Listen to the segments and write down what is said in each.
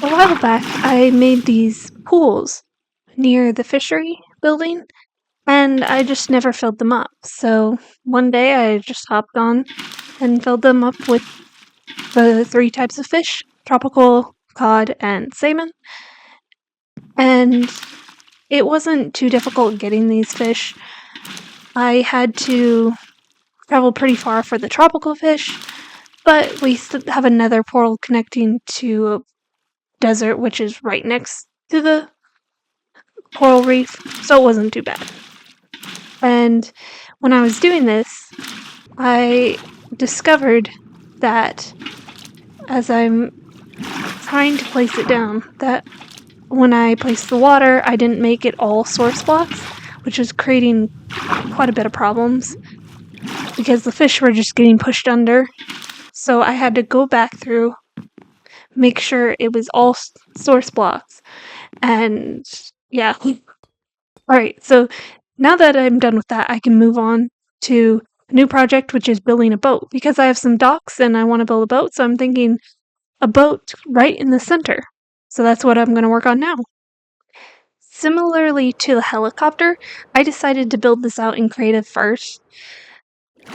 A while back, I made these pools near the fishery building, and I just never filled them up. So one day I just hopped on and filled them up with the three types of fish: tropical, cod, and salmon. And it wasn't too difficult getting these fish. I had to travel pretty far for the tropical fish, but we still have another portal connecting to a desert, which is right next to the coral reef, so it wasn't too bad. And when I was doing this, I discovered that as I'm trying to place it down, that when I placed the water, I didn't make it all source blocks, which was creating quite a bit of problems because the fish were just getting pushed under. So I had to go back through, make sure it was all source blocks, and yeah. Alright, so now that I'm done with that, I can move on to a new project, which is building a boat. Because I have some docks and I want to build a boat, so I'm thinking a boat right in the center. So that's what I'm going to work on now. Similarly to the helicopter, I decided to build this out in creative first,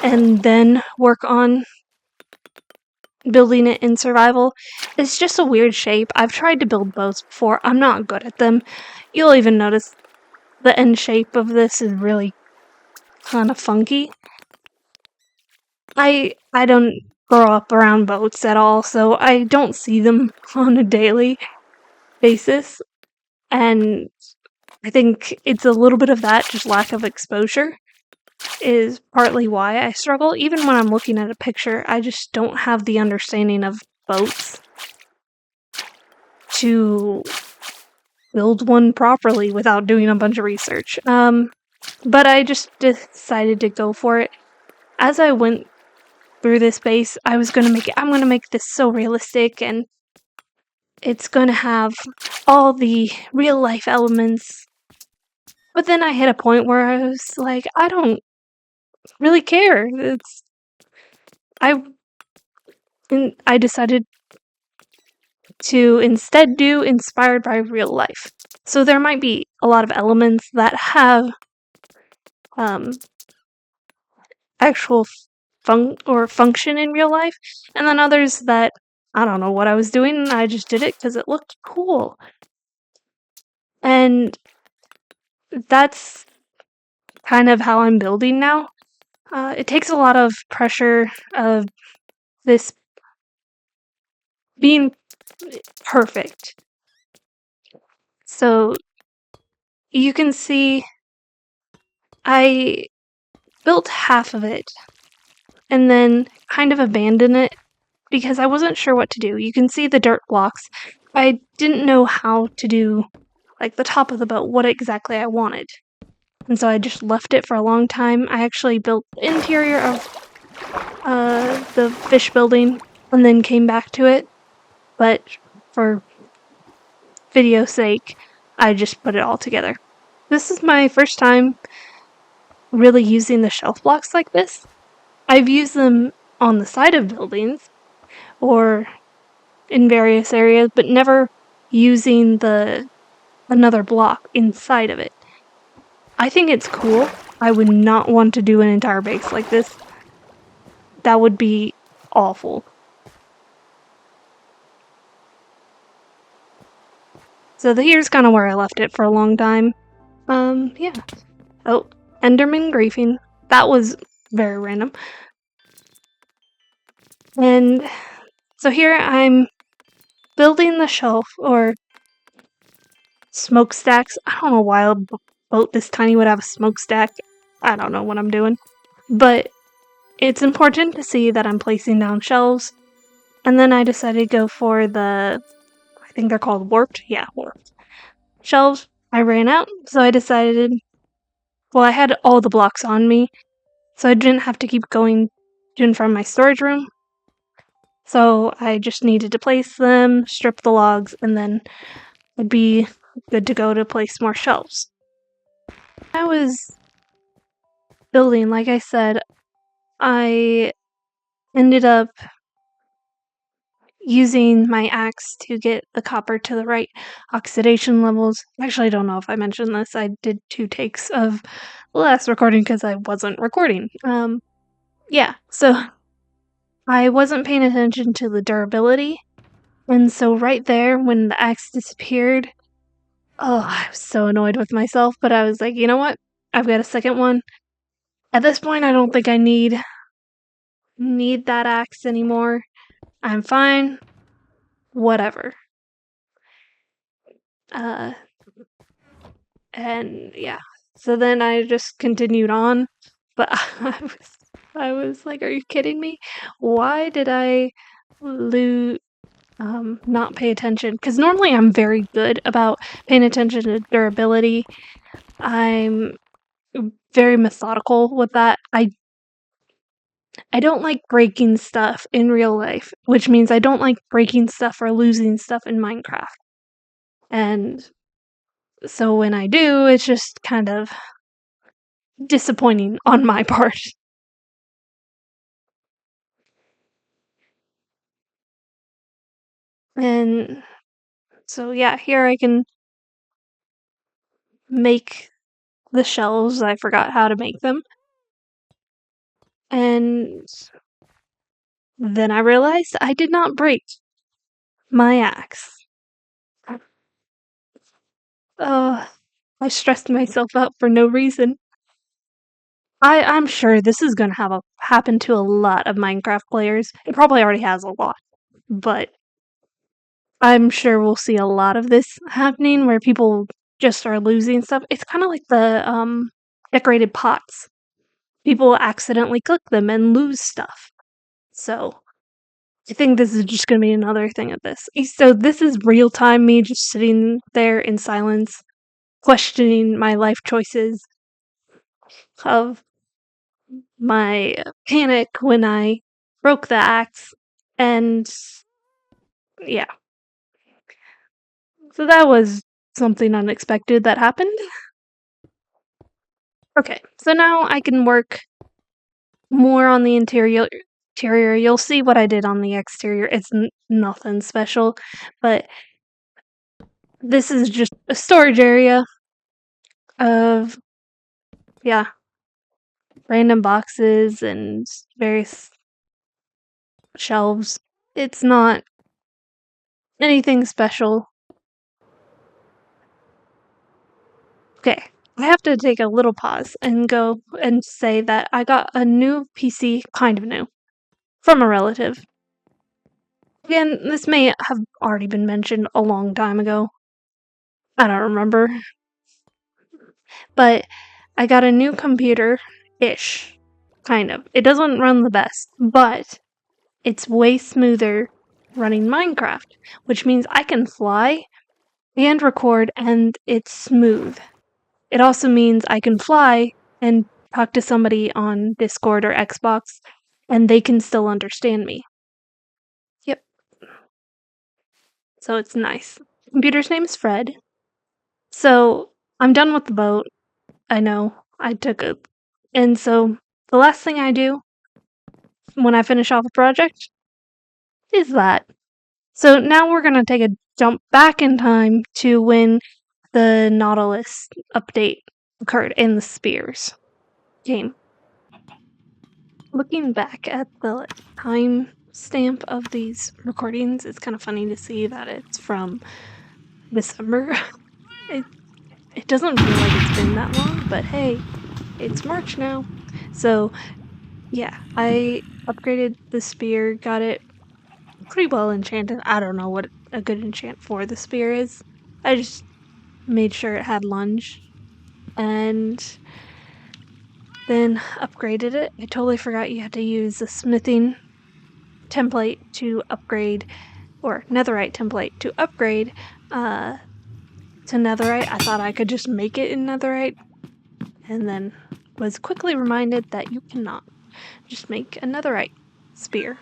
and then work on building it in survival. It's just a weird shape. I've tried to build boats before. I'm not good at them. You'll even notice the end shape of this is really kind of funky. I don't grow up around boats at all, so I don't see them on a daily basis, and I think it's a little bit of that, just lack of exposure, is partly why I struggle. Even when I'm looking at a picture, I just don't have the understanding of boats to build one properly without doing a bunch of research. But I just decided to go for it. As I went through this base, I'm gonna make this so realistic, and it's gonna have all the real life elements. But then I hit a point where I was like, I don't really care. I I decided to instead do inspired by real life. So there might be a lot of elements that have actual function in real life, and then others that I don't know what I was doing, I just did it because it looked cool. And that's kind of how I'm building now. It takes a lot of pressure of this being perfect. So you can see I built half of it and then kind of abandoned it because I wasn't sure what to do. You can see the dirt blocks. I didn't know how to do like the top of the boat, what exactly I wanted. And so I just left it for a long time. I actually built the interior of the fish building and then came back to it. But for video's sake, I just put it all together. This is my first time really using the shelf blocks like this. I've used them on the side of buildings or in various areas, but never using another block inside of it. I think it's cool. I would not want to do an entire base like this. That would be awful. So here's kind of where I left it for a long time. Yeah. Oh, Enderman griefing. That was very random. And so here I'm building the shelf or smokestacks. I don't know why a boat this tiny would have a smokestack. I don't know what I'm doing. But it's important to see that I'm placing down shelves. And then I decided to go for I think they're called warped. Yeah, warped shelves. I ran out, so I decided, well, I had all the blocks on me, so I didn't have to keep going to and from my storage room. So I just needed to place them, strip the logs, and then I'd be good to go to place more shelves. I was building, like I said, I ended up using my axe to get the copper to the right oxidation levels. Actually, I don't know if I mentioned this. I did 2 takes of the last recording because I wasn't recording. Yeah, so I wasn't paying attention to the durability, and so right there when the axe disappeared, oh, I was so annoyed with myself, but I was like, "You know what? I've got a second one. At this point, I don't think I need that axe anymore. I'm fine. Whatever." Uh, and yeah. So then I just continued on, but I was like, "Are you kidding me? Why did I lose not pay attention?" Because normally I'm very good about paying attention to durability. I'm very methodical with that. I don't like breaking stuff in real life, which means I don't like breaking stuff or losing stuff in Minecraft. And so when I do, it's just kind of disappointing on my part. And so yeah, here I can make the shells. I forgot how to make them. And then I realized I did not break my axe. Oh, I stressed myself out for no reason. I'm sure this is gonna happen to a lot of Minecraft players. It probably already has a lot, but I'm sure we'll see a lot of this happening where people just are losing stuff. It's kind of like the decorated pots. People accidentally cook them and lose stuff. So I think this is just gonna be another thing of this. So this is real time me just sitting there in silence, questioning my life choices of my panic when I broke the axe, and yeah. So that was something unexpected that happened. Okay, so now I can work more on the interior. You'll see what I did on the exterior. It's nothing special, but this is just a storage area of, yeah, random boxes and various shelves. It's not anything special. Okay, I have to take a little pause and go and say that I got a new PC, kind of new, from a relative. Again, this may have already been mentioned a long time ago. I don't remember. But I got a new computer-ish, kind of. It doesn't run the best, but it's way smoother running Minecraft, which means I can fly and record and it's smooth. It also means I can fly and talk to somebody on Discord or Xbox and they can still understand me. Yep. So it's nice. Computer's name is Fred. So I'm done with the boat. I know. I took a. And so the last thing I do when I finish off a project is that. So now we're going to take a jump back in time to when the Nautilus update occurred in the Spears game. Looking back at the time stamp of these recordings, it's kind of funny to see that it's from December. It doesn't feel like it's been that long, but hey, it's March now. So yeah, I upgraded the spear, got it pretty well enchanted. I don't know what a good enchant for the spear is. I just made sure it had lunge and then upgraded it. I totally forgot you had to use a smithing template to upgrade, or netherite template to upgrade to netherite. I thought I could just make it in netherite, and then was quickly reminded that you cannot just make a netherite spear.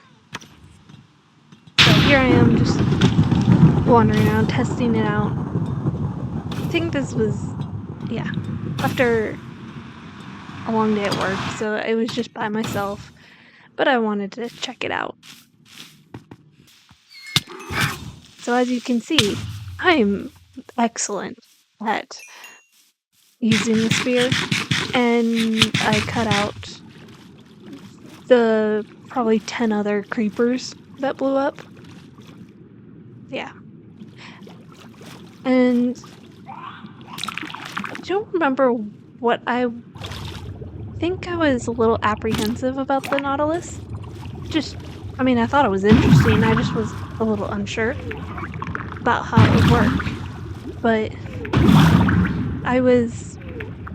So here I am just wandering around, testing it out. I think this was, yeah, after a long day at work, so it was just by myself, but I wanted to check it out. So as you can see, I'm excellent at using the spear, and I cut out the probably 10 other creepers that blew up. Yeah. And I don't remember what I think I was a little apprehensive about the Nautilus. I mean, I thought it was interesting, I just was a little unsure about how it would work. But I was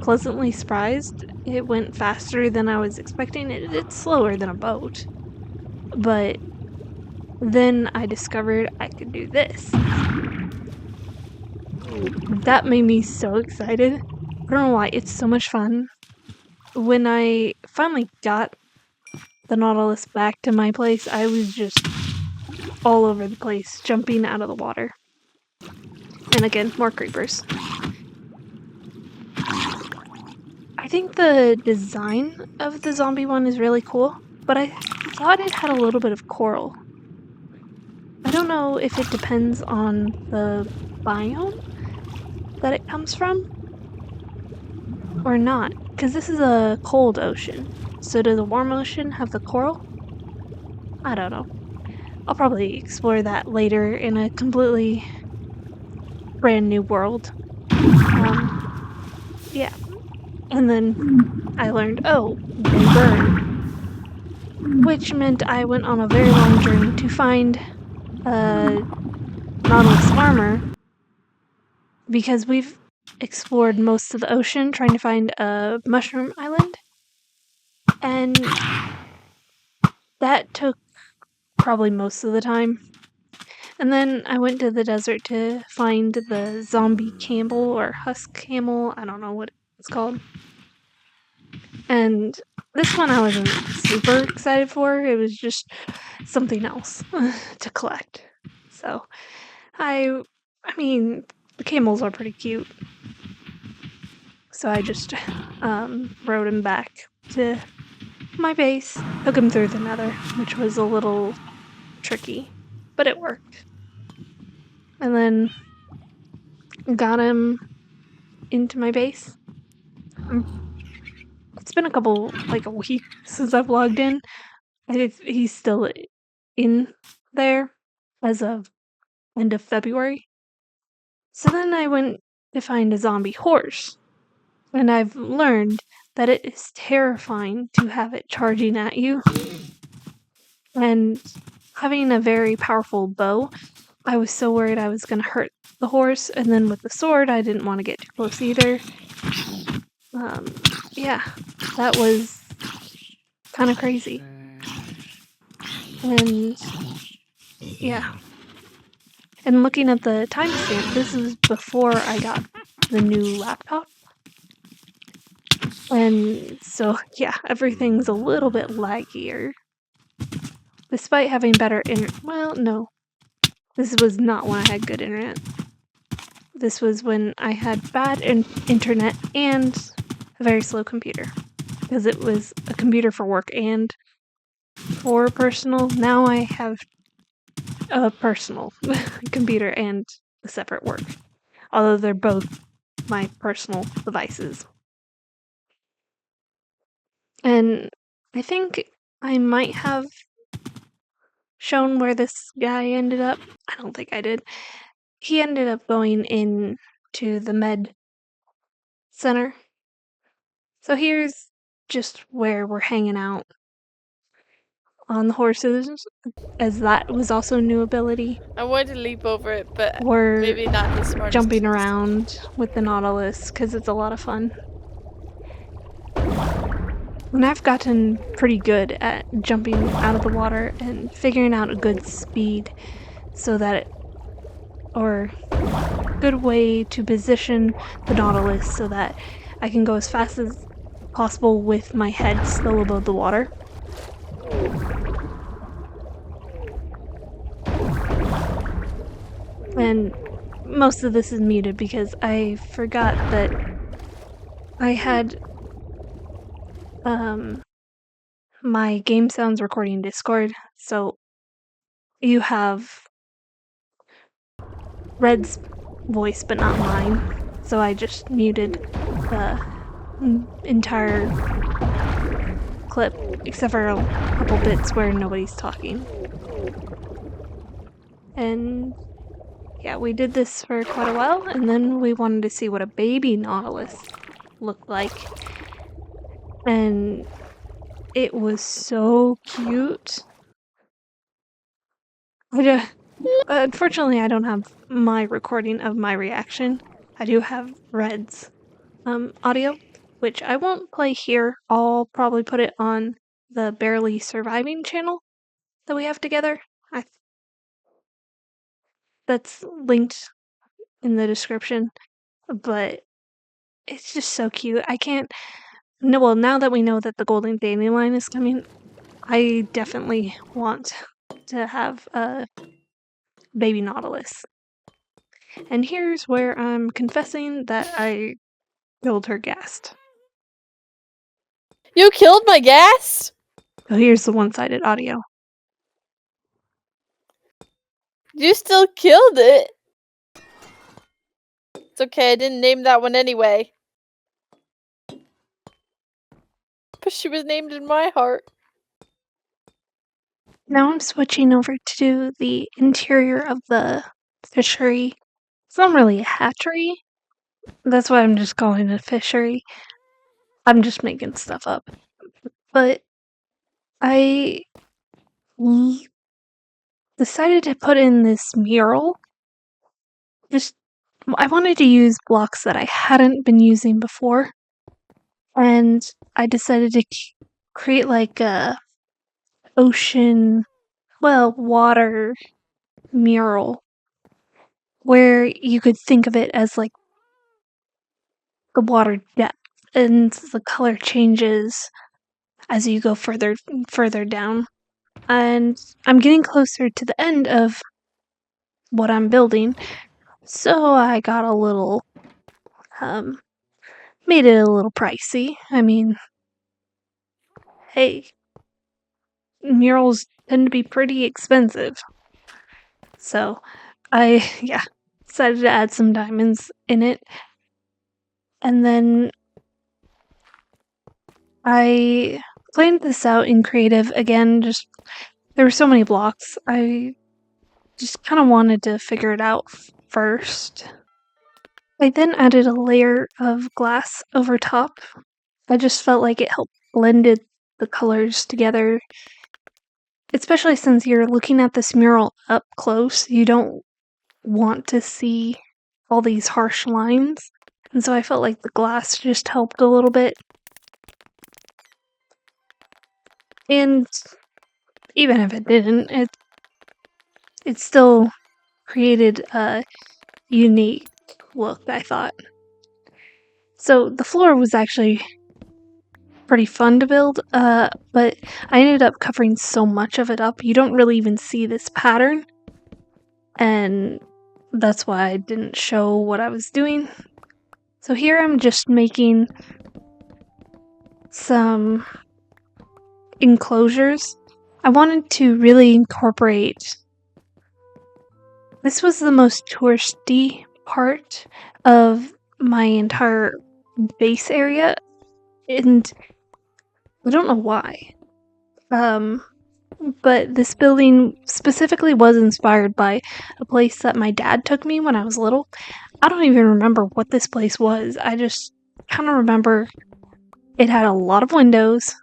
pleasantly surprised. It went faster than I was expecting. It's slower than a boat. But then I discovered I could do this. That made me so excited. I don't know why, it's so much fun. When I finally got the Nautilus back to my place, I was just all over the place, jumping out of the water. And again, more creepers. I think the design of the zombie one is really cool, but I thought it had a little bit of coral. I don't know if it depends on the biome that it comes from or not, because this is a cold ocean. So does a warm ocean have the coral? I don't know. I'll probably explore that later in a completely brand new world. Yeah. And then I learned, oh, they burn. Which meant I went on a very long journey to find Nautilus armor, because we've explored most of the ocean trying to find a mushroom island. And that took probably most of the time. And then I went to the desert to find the zombie camel or husk camel. I don't know what it's called. And this one I wasn't super excited for. It was just something else to collect. So I mean, the camels are pretty cute. So I just rode him back to my base, took him through the nether, which was a little tricky, but it worked. And then got him into my base. It's been a week since I've logged in. He's still in there as of end of February. So then I went to find a zombie horse, and I've learned that it is terrifying to have it charging at you. And having a very powerful bow, I was so worried I was gonna hurt the horse, and then with the sword, I didn't want to get too close either. Yeah, that was kind of crazy. And yeah. And looking at the timestamp, this is before I got the new laptop. And so, yeah, everything's a little bit laggier. Despite having better internet. Well, no. This was not when I had good internet. This was when I had bad internet and a very slow computer. Because it was a computer for work and for personal. Now I have a personal computer and a separate work. Although they're both my personal devices. And I think I might have shown where this guy ended up. I don't think I did. He ended up going into the med center. So here's just where we're hanging out on the horses, as that was also a new ability. I wanted to leap over it, but We're maybe not the smartest. jumping around with the Nautilus because it's a lot of fun. And I've gotten pretty good at jumping out of the water and figuring out a good speed so that or good way to position the Nautilus so that I can go as fast as possible with my head still above the water. And most of this is muted because I forgot that I had my game sounds recording Discord, so you have Red's voice, but not mine. So I just muted the entire clip, except for a couple bits where nobody's talking. And yeah, we did this for quite a while, and then we wanted to see what a baby nautilus looked like. And it was so cute. Unfortunately, I don't have my recording of my reaction. I do have Red's audio, which I won't play here. I'll probably put it on the Barely Surviving channel that we have together. That's linked in the description, but it's just so cute. I can't. No, well, now that we know that the Golden Dandelion is coming, I definitely want to have a baby nautilus. And here's where I'm confessing that I killed her ghast. You killed my ghast? So here's the one-sided audio. You still killed it. It's okay, I didn't name that one anyway. But she was named in my heart. Now I'm switching over to the interior of the fishery. It's not really a hatchery. That's why I'm just calling it a fishery. I'm just making stuff up. But I decided to put in this mural. I wanted to use blocks that I hadn't been using before. And I decided to create like a water mural where you could think of it as like the water depth, and the color changes as you go further down. And I'm getting closer to the end of what I'm building, so I got a little made it a little pricey. I mean, hey, murals tend to be pretty expensive. So I decided to add some diamonds in it. And then I planned this out in creative again. Just there were so many blocks. I just kind of wanted to figure it out first. I then added a layer of glass over top. I just felt like it helped blended the colors together. Especially since you're looking at this mural up close, you don't want to see all these harsh lines. And so I felt like the glass just helped a little bit. And even if it didn't, it still created a unique look, I thought. So the floor was actually pretty fun to build, but I ended up covering so much of it up, you don't really even see this pattern. And that's why I didn't show what I was doing. So here I'm just making some enclosures. I wanted to really incorporate. This was the most touristy part of my entire base area, and I don't know why. But this building specifically was inspired by a place that my dad took me when I was little. I don't even remember what this place was. I just kind of remember it had a lot of windows,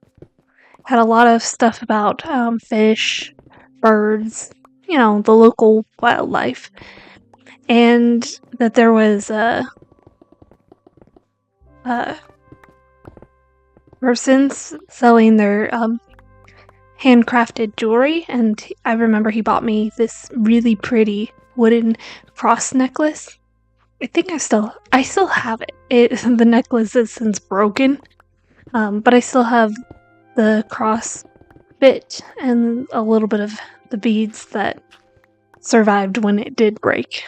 had a lot of stuff about fish, birds, the local wildlife, and that there was persons selling their handcrafted jewelry, and I remember he bought me this really pretty wooden cross necklace. I think I still have it. The necklace is since broken, but I still have the cross bit and a little bit of the beads that survived when it did break.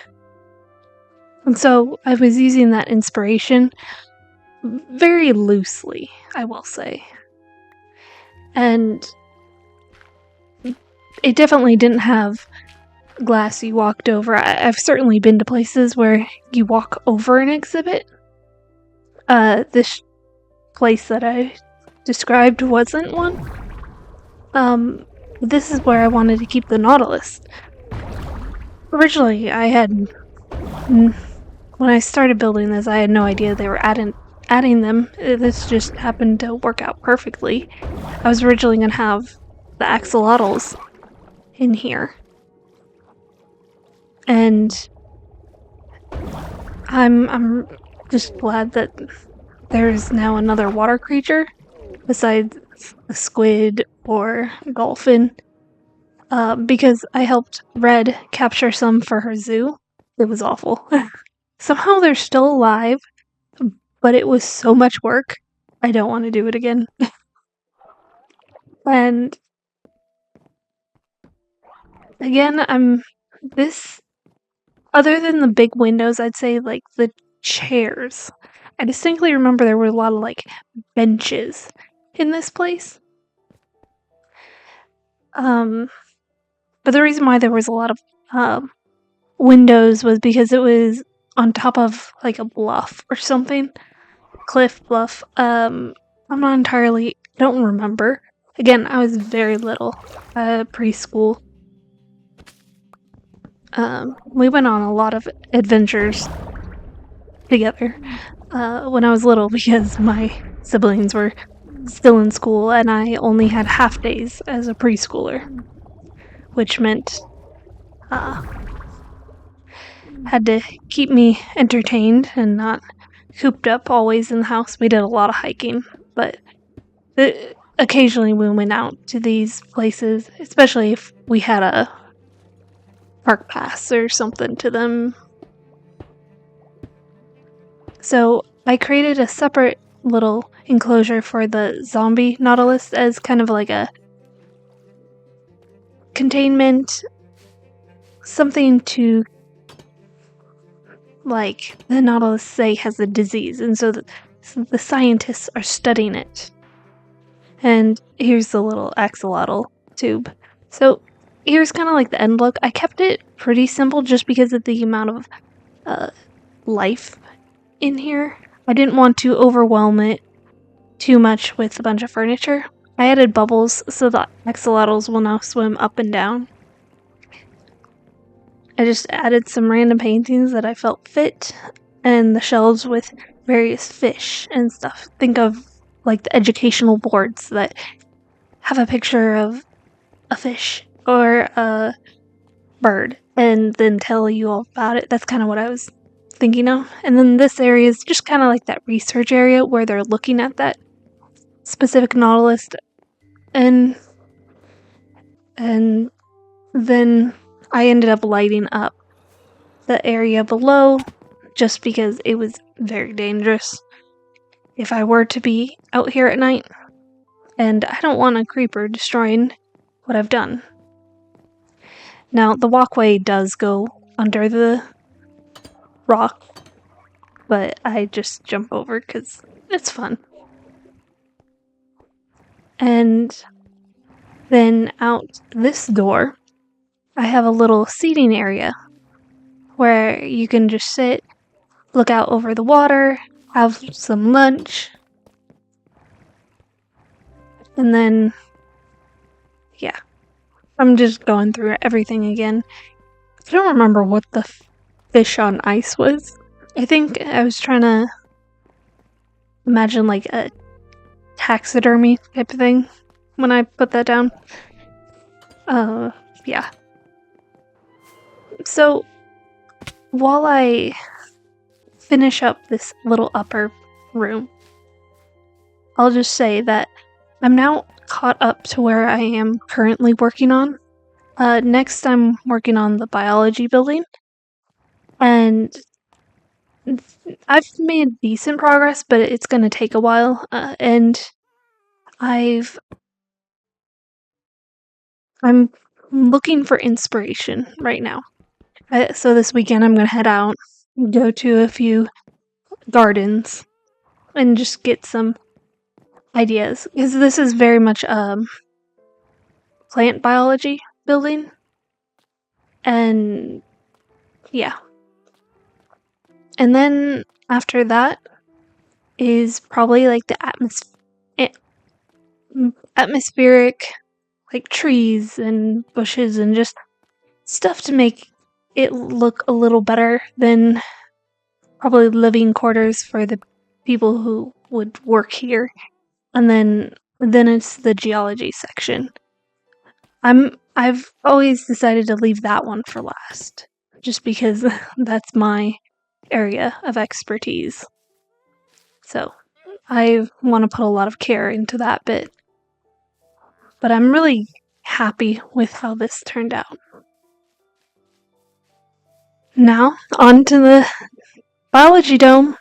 And so I was using that inspiration very loosely, I will say. And it definitely didn't have glass you walked over. I've certainly been to places where you walk over an exhibit. This place that I described wasn't one. This is where I wanted to keep the Nautilus. Originally, when I started building this, I had no idea they were adding them. This just happened to work out perfectly. I was originally going to have the axolotls in here. And I'm just glad that there's now another water creature besides a squid or a dolphin. Because I helped Red capture some for her zoo. It was awful. Somehow they're still alive, but it was so much work. I don't want to do it again. And again, other than the big windows, I'd say like the chairs. I distinctly remember there were a lot of like benches in this place. But the reason why there was a lot of windows was because it was on top of like a bluff or something. Cliff bluff. I'm not entirely, don't remember. Again, I was very little, preschool. We went on a lot of adventures together when I was little because my siblings were still in school and I only had half days as a preschooler, which meant had to keep me entertained and not cooped up always in the house. We did a lot of hiking, but occasionally we went out to these places, especially if we had a park pass or something to them. So I created a separate little enclosure for the zombie Nautilus as kind of like a containment, something to, like, the Nautilus say has a disease, and so the scientists are studying it. And here's the little axolotl tube. So here's kind of like the end look. I kept it pretty simple just because of the amount of life in here. I didn't want to overwhelm it too much with a bunch of furniture. I added bubbles so the axolotls will now swim up and down. I just added some random paintings that I felt fit, and the shelves with various fish and stuff. Think of like the educational boards that have a picture of a fish or a bird and then tell you all about it. That's kind of what I was thinking of. And then this area is just kind of like that research area where they're looking at that specific Nautilus, and then I ended up lighting up the area below just because it was very dangerous if I were to be out here at night, and I don't want a creeper destroying what I've done. Now, the walkway does go under the rock, but I just jump over because it's fun. And then out this door, I have a little seating area where you can just sit, look out over the water, have some lunch, and then, yeah. I'm just going through everything again. I don't remember what the fish on ice was. I think I was trying to imagine like a taxidermy type of thing when I put that down. Yeah. So, while I finish up this little upper room, I'll just say that I'm now caught up to where I am currently working on. Next, I'm working on the biology building, and I've made decent progress, but it's going to take a while, and I'm looking for inspiration right now. So this weekend I'm going to head out, go to a few gardens, and just get some ideas, because this is very much plant biology building. And yeah. And then after that is probably like the atmospheric, like trees and bushes and just stuff to make it look a little better than probably living quarters for the people who would work here. And then it's the geology section. I've always decided to leave that one for last, just because that's my area of expertise. So I want to put a lot of care into that bit. But I'm really happy with how this turned out. Now, on to the biology dome.